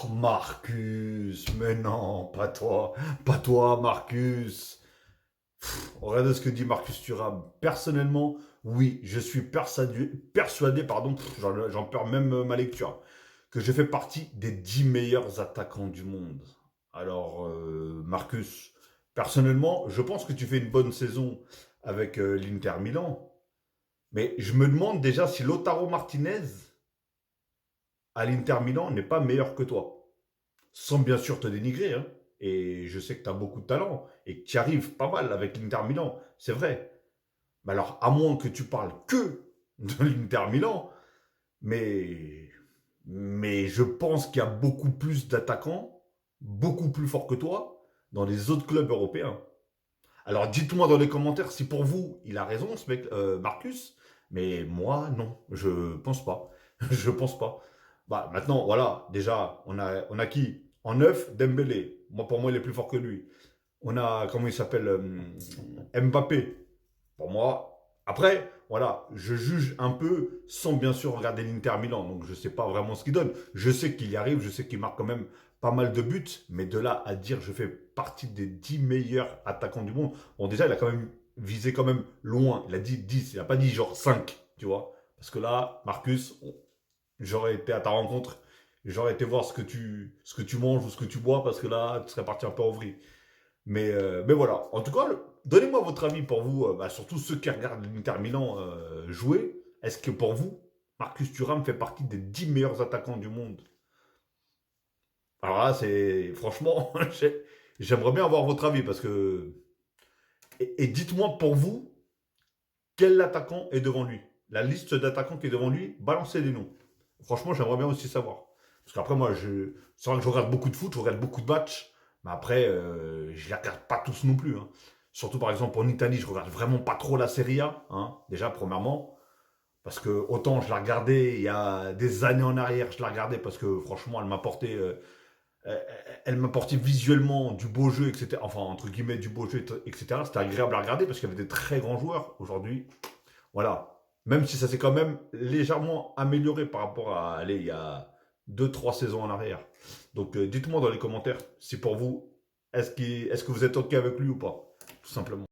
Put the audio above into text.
Oh, Marcus, mais non, pas toi, Marcus. Regardez ce que dit Marcus Thuram. Personnellement, oui, je suis persuadé, pardon, j'en perds même ma lecture, que je fais partie des 10 meilleurs attaquants du monde. Alors, Marcus, personnellement, je pense que tu fais une bonne saison avec l'Inter Milan, mais je me demande déjà si Lautaro Martinez à l'Inter Milan n'est pas meilleur que toi. Sans bien sûr te dénigrer, hein. Et je sais que tu as beaucoup de talent et que tu y arrives pas mal avec l'Inter Milan, c'est vrai. Mais alors, à moins que tu parles que de l'Inter Milan, mais, mais je pense qu'il y a beaucoup plus d'attaquants, beaucoup plus forts que toi, dans les autres clubs européens. Alors, dites-moi dans les commentaires si pour vous, il a raison, ce mec, Marcus, mais moi, non, je pense pas. Je pense pas. Bah, maintenant, voilà, déjà, on a qui? En neuf, Dembélé. Moi, pour moi, il est plus fort que lui. On a, comment il s'appelle Mbappé. Pour moi. Après, voilà, je juge un peu sans bien sûr regarder l'Inter Milan. Donc, je ne sais pas vraiment ce qu'il donne. Je sais qu'il y arrive, je sais qu'il marque quand même pas mal de buts. Mais de là à dire je fais partie des 10 meilleurs attaquants du monde. Bon, déjà, il a quand même visé quand même loin. Il a dit 10, il n'a pas dit genre 5, tu vois. Parce que là, Marcus, j'aurais été à ta rencontre, j'aurais été voir ce que tu manges ou ce que tu bois, parce que là, tu serais parti un peu en vrille. Mais voilà. En tout cas, donnez-moi votre avis pour vous, bah, surtout ceux qui regardent l'Inter Milan jouer. Est-ce que pour vous, Marcus Thuram fait partie des 10 meilleurs attaquants du monde? Alors là, c'est franchement, j'aimerais bien avoir votre avis parce que. Et dites-moi pour vous, quel attaquant est devant lui? La liste d'attaquants qui est devant lui, balancez les noms. Franchement, j'aimerais bien aussi savoir. Parce qu'après, moi, c'est vrai que je regarde beaucoup de foot, je regarde beaucoup de matchs, mais après, je les regarde pas tous non plus, hein. Surtout, par exemple, en Italie, je regarde vraiment pas trop la Serie A, hein, déjà, premièrement. Parce que autant je la regardais il y a des années en arrière, je la regardais parce que franchement, elle m'apportait visuellement du beau jeu, etc. Enfin, entre guillemets, du beau jeu, etc. C'était agréable à regarder parce qu'il y avait des très grands joueurs. Aujourd'hui, voilà. Même si ça s'est quand même légèrement amélioré par rapport à, allez, il y a deux trois saisons en arrière. Donc, dites-moi dans les commentaires si pour vous, est-ce que vous êtes OK avec lui ou pas, tout simplement.